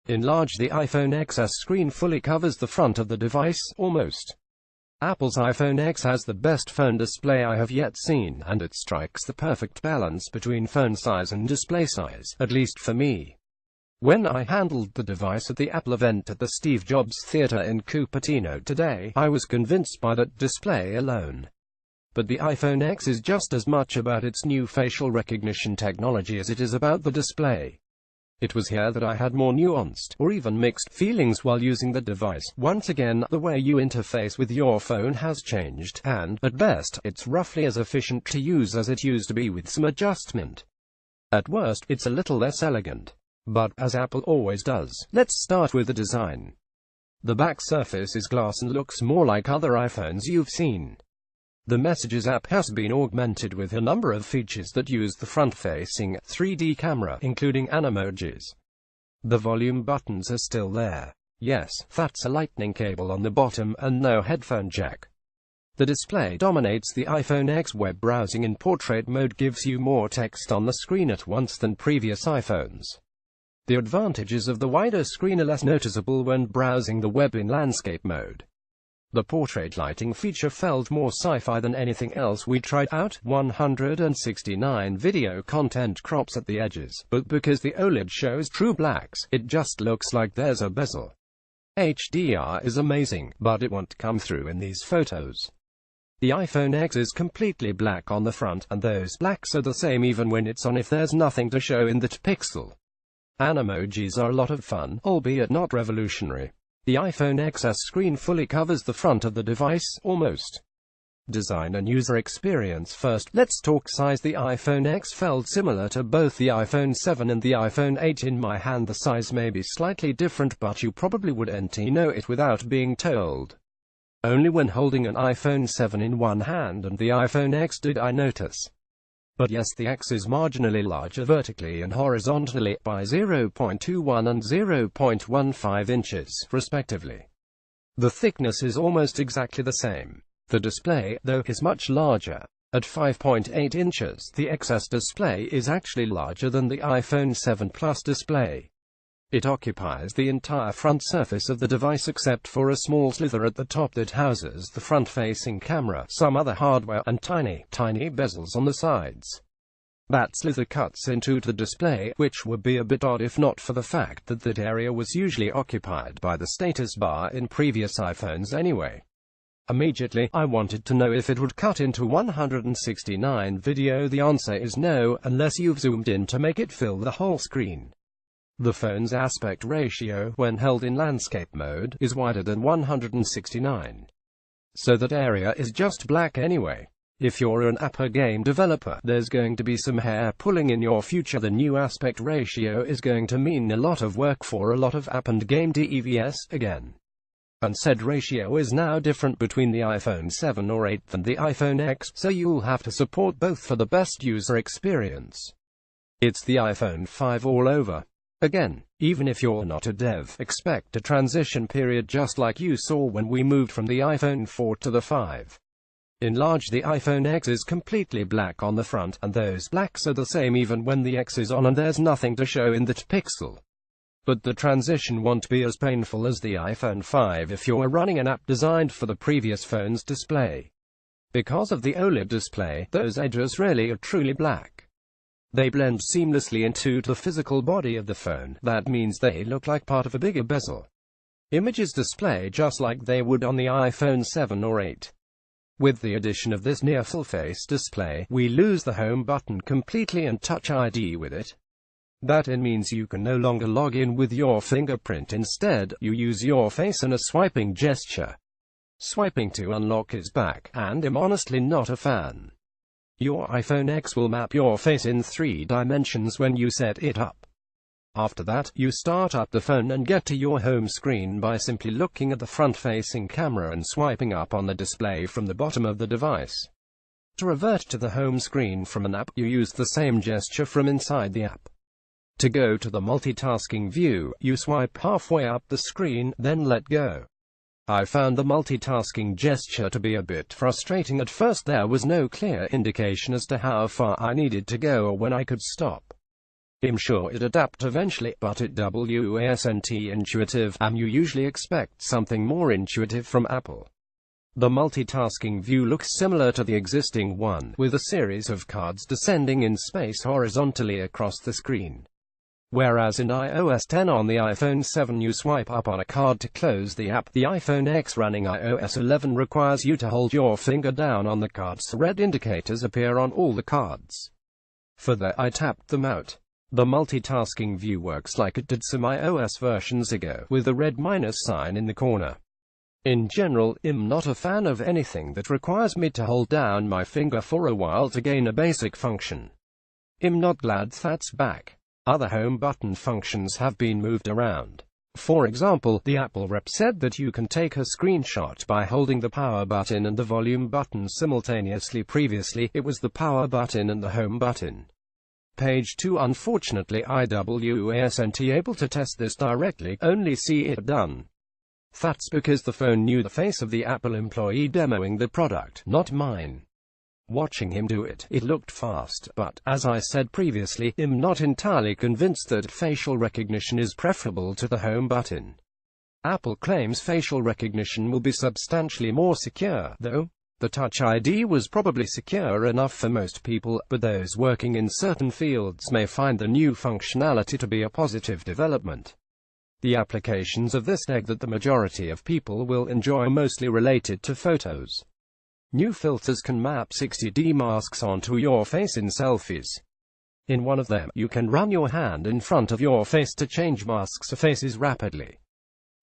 Enlarge the iPhone XS screen fully covers the front of the device, almost. Apple's iPhone X has the best phone display I have yet seen, and it strikes the perfect balance between phone size and display size, at least for me. When I handled the device at the Apple event at the Steve Jobs Theater in Cupertino today, I was convinced by that display alone. But the iPhone X is just as much about its new facial recognition technology as it is about the display. It was here that I had more nuanced, or even mixed, feelings while using the device. Once again, the way you interface with your phone has changed, and, at best, it's roughly as efficient to use as it used to be with some adjustment. At worst, it's a little less elegant. But, as Apple always does, let's start with the design. The back surface is glass and looks more like other iPhones you've seen. The Messages app has been augmented with a number of features that use the front-facing 3D camera, including animojis. The volume buttons are still there. Yes, that's a lightning cable on the bottom, and no headphone jack. The display dominates the iPhone X. Web browsing in portrait mode gives you more text on the screen at once than previous iPhones. The advantages of the wider screen are less noticeable when browsing the web in landscape mode. The portrait lighting feature felt more sci-fi than anything else we tried out. 169 video content crops at the edges, but because the OLED shows true blacks, it just looks like there's a bezel. HDR is amazing, but it won't come through in these photos. The iPhone X is completely black on the front, and those blacks are the same even when it's on if there's nothing to show in that pixel. Animojis are a lot of fun, albeit not revolutionary. The iPhone XS screen fully covers the front of the device, almost. Design and user experience first. Let's talk size. The iPhone X felt similar to both the iPhone 7 and the iPhone 8 in my hand. The size may be slightly different, but you probably wouldn't know it without being told. Only when holding an iPhone 7 in one hand and the iPhone X did I notice. But yes, the X is marginally larger vertically and horizontally, by 0.21 and 0.15 inches, respectively. The thickness is almost exactly the same. The display, though, is much larger. At 5.8 inches, the XS display is actually larger than the iPhone 7 Plus display. It occupies the entire front surface of the device except for a small sliver at the top that houses the front-facing camera, some other hardware, and tiny bezels on the sides. That sliver cuts into the display, which would be a bit odd if not for the fact that that area was usually occupied by the status bar in previous iPhones anyway. Immediately, I wanted to know if it would cut into 169 video. The answer is no, unless you've zoomed in to make it fill the whole screen. The phone's aspect ratio, when held in landscape mode, is wider than 169. So that area is just black anyway. If you're an app or game developer, there's going to be some hair pulling in your future. The new aspect ratio is going to mean a lot of work for a lot of app and game devs again. And said ratio is now different between the iPhone 7 or 8 than the iPhone X, so you'll have to support both for the best user experience. It's the iPhone 5 all over. Again, even if you're not a dev, expect a transition period just like you saw when we moved from the iPhone 4 to the 5. Enlarge. The iPhone X is completely black on the front, and those blacks are the same even when the X is on and there's nothing to show in that pixel. But the transition won't be as painful as the iPhone 5 if you're running an app designed for the previous phone's display. Because of the OLED display, those edges really are truly black. They blend seamlessly into the physical body of the phone. That means they look like part of a bigger bezel. Images display just like they would on the iPhone 7 or 8. With the addition of this near full-face display, we lose the home button completely and Touch ID with it. That means you can no longer log in with your fingerprint. Instead, you use your face and a swiping gesture. Swiping to unlock is back, and I'm honestly not a fan. Your iPhone X will map your face in 3 dimensions when you set it up. After that, you start up the phone and get to your home screen by simply looking at the front-facing camera and swiping up on the display from the bottom of the device. To revert to the home screen from an app, you use the same gesture from inside the app. To go to the multitasking view, you swipe halfway up the screen, then let go. I found the multitasking gesture to be a bit frustrating at first. There was no clear indication as to how far I needed to go or when I could stop. I'm sure it adapt eventually, but it wasn't intuitive, and you usually expect something more intuitive from Apple. The multitasking view looks similar to the existing one, with a series of cards descending in space horizontally across the screen. Whereas in iOS 10 on the iPhone 7 you swipe up on a card to close the app, the iPhone X running iOS 11 requires you to hold your finger down on the card so red indicators appear on all the cards. For that I tapped them out. The multitasking view works like it did some iOS versions ago, with a red minus sign in the corner. In general, I'm not a fan of anything that requires me to hold down my finger for a while to gain a basic function. I'm not glad that's back. Other home button functions have been moved around. For example, the Apple rep said that you can take a screenshot by holding the power button and the volume button simultaneously. Previously, it was the power button and the home button. Page 2. Unfortunately, I wasn't able to test this directly, only see it done. That's because the phone knew the face of the Apple employee demoing the product, not mine. Watching him do it, it looked fast, but, as I said previously, I'm not entirely convinced that facial recognition is preferable to the home button. Apple claims facial recognition will be substantially more secure, though. The Touch ID was probably secure enough for most people, but those working in certain fields may find the new functionality to be a positive development. The applications of this tech that the majority of people will enjoy are mostly related to photos. New filters can map 60D masks onto your face in selfies. In one of them, you can run your hand in front of your face to change masks or faces rapidly.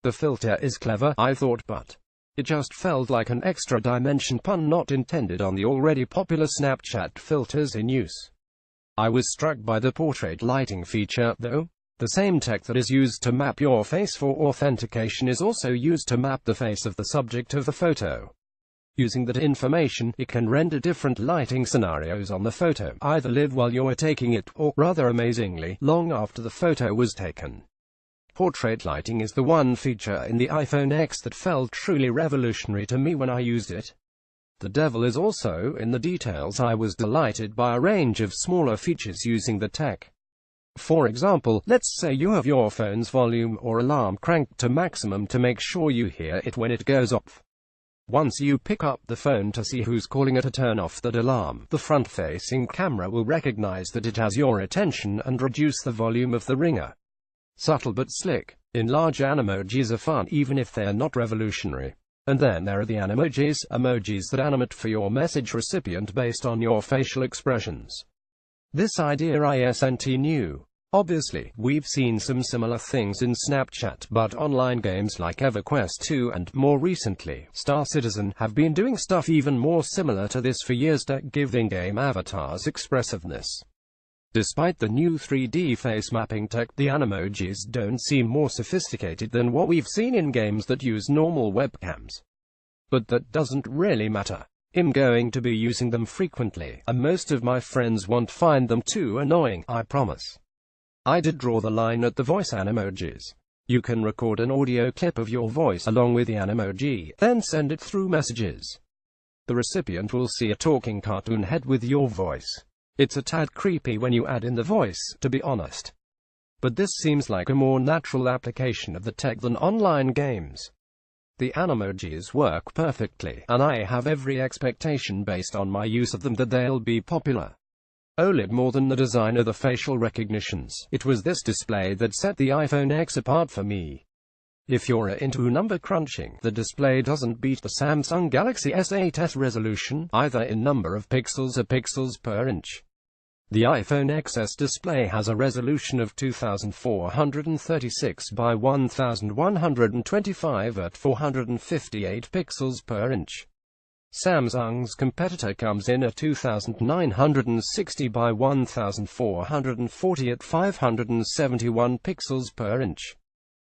The filter is clever, I thought, but it just felt like an extra dimension, pun not intended, on the already popular Snapchat filters in use. I was struck by the portrait lighting feature, though. The same tech that is used to map your face for authentication is also used to map the face of the subject of the photo. Using that information, it can render different lighting scenarios on the photo, either live while you're taking it, or, rather amazingly, long after the photo was taken. Portrait lighting is the one feature in the iPhone X that felt truly revolutionary to me when I used it. The devil is also in the details. I was delighted by a range of smaller features using the tech. For example, let's say you have your phone's volume or alarm cranked to maximum to make sure you hear it when it goes off. Once you pick up the phone to see who's calling it to turn off that alarm, the front-facing camera will recognize that it has your attention and reduce the volume of the ringer. Subtle but slick. Enlarge animojis are fun, even if they're not revolutionary. And then there are the animojis, emojis that animate for your message recipient based on your facial expressions. This idea isn't new. Obviously, we've seen some similar things in Snapchat, but online games like EverQuest 2 and, more recently, Star Citizen have been doing stuff even more similar to this for years to give in-game avatars expressiveness. Despite the new 3D face mapping tech, the animojis don't seem more sophisticated than what we've seen in games that use normal webcams. But that doesn't really matter. I'm going to be using them frequently, and most of my friends won't find them too annoying, I promise. I did draw the line at the voice animojis. You can record an audio clip of your voice along with the animoji, then send it through messages. The recipient will see a talking cartoon head with your voice. It's a tad creepy when you add in the voice, to be honest. But this seems like a more natural application of the tech than online games. The animojis work perfectly, and I have every expectation based on my use of them that they'll be popular. OLED more than the design of the facial recognitions. It was this display that set the iPhone X apart for me. If you're into number crunching, the display doesn't beat the Samsung Galaxy S8's resolution, either in number of pixels or pixels per inch. The iPhone XS display has a resolution of 2436 by 1125 at 458 pixels per inch. Samsung's competitor comes in at 2960 by 1440 at 571 pixels per inch.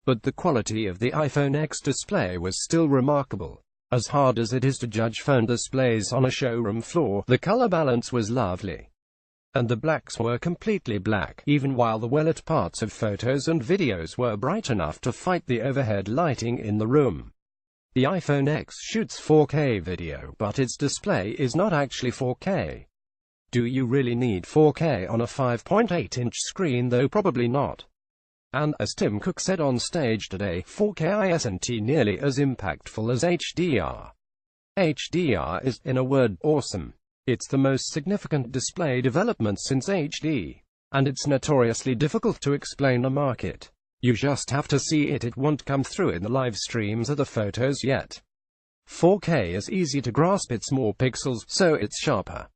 But the quality of the iPhone X display was still remarkable. As hard as it is to judge phone displays on a showroom floor, the color balance was lovely. And the blacks were completely black, even while the well-lit parts of photos and videos were bright enough to fight the overhead lighting in the room. The iPhone X shoots 4K video, but its display is not actually 4K. Do you really need 4K on a 5.8-inch screen though? Probably not. And, as Tim Cook said on stage today, 4K isn't nearly as impactful as HDR. HDR is, in a word, awesome. It's the most significant display development since HD. And it's notoriously difficult to explain a market. You just have to see it. It won't come through in the live streams or the photos yet. 4K is easy to grasp, it's more pixels, so it's sharper.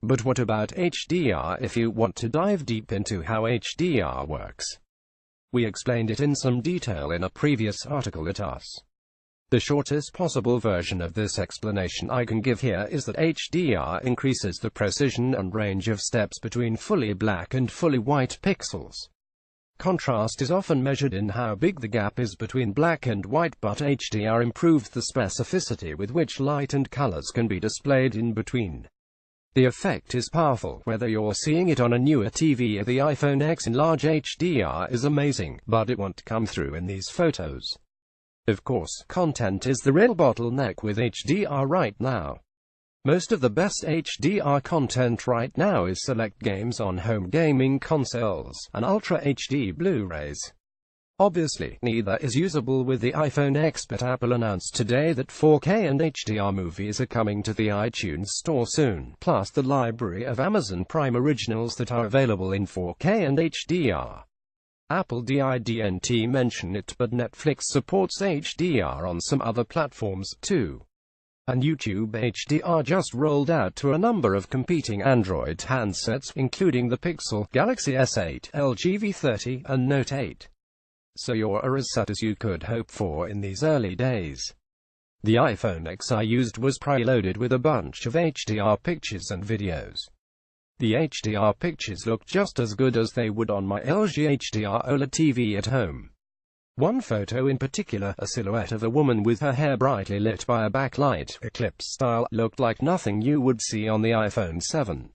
But what about HDR if you want to dive deep into how HDR works? We explained it in some detail in a previous article at Us. The shortest possible version of this explanation I can give here is that HDR increases the precision and range of steps between fully black and fully white pixels. Contrast is often measured in how big the gap is between black and white, but HDR improves the specificity with which light and colors can be displayed in between. The effect is powerful, whether you're seeing it on a newer TV or the iPhone X. In large HDR is amazing, but it won't come through in these photos. Of course, content is the real bottleneck with HDR right now. Most of the best HDR content right now is select games on home gaming consoles and Ultra HD Blu-rays. Obviously, neither is usable with the iPhone X, but Apple announced today that 4K and HDR movies are coming to the iTunes Store soon, plus the library of Amazon Prime originals that are available in 4K and HDR. Apple didn't mention it, but Netflix supports HDR on some other platforms, too. And YouTube HDR just rolled out to a number of competing Android handsets, including the Pixel, Galaxy S8, LG V30, and Note 8. So you're as set as you could hope for in these early days. The iPhone X I used was preloaded with a bunch of HDR pictures and videos. The HDR pictures looked just as good as they would on my LG HDR OLED TV at home. One photo in particular, a silhouette of a woman with her hair brightly lit by a backlight, eclipse style, looked like nothing you would see on the iPhone 7.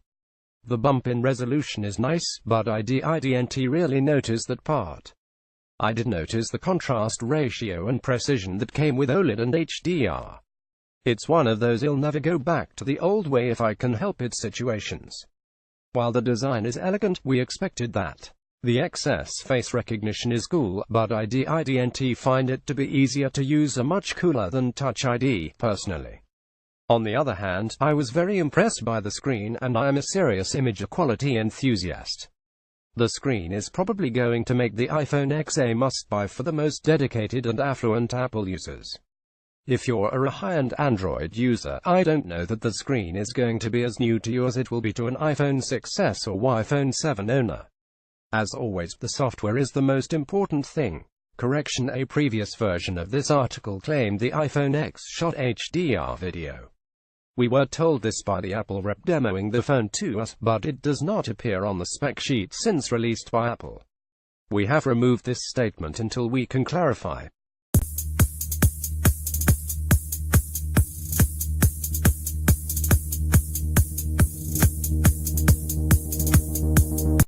The bump in resolution is nice, but I didn't really notice that part. I did notice the contrast ratio and precision that came with OLED and HDR. It's one of those I'll never go back to the old way if I can help it situations. While the design is elegant, we expected that. The XS face recognition is cool, but I didn't find it to be easier to use or much cooler than Touch ID, personally. On the other hand, I was very impressed by the screen, and I am a serious image quality enthusiast. The screen is probably going to make the iPhone X a must-buy for the most dedicated and affluent Apple users. If you're a high-end Android user, I don't know that the screen is going to be as new to you as it will be to an iPhone 6s or iPhone 7 owner. As always, the software is the most important thing. Correction: a previous version of this article claimed the iPhone X shot HDR video. We were told this by the Apple rep demoing the phone to us, but it does not appear on the spec sheet since released by Apple. We have removed this statement until we can clarify.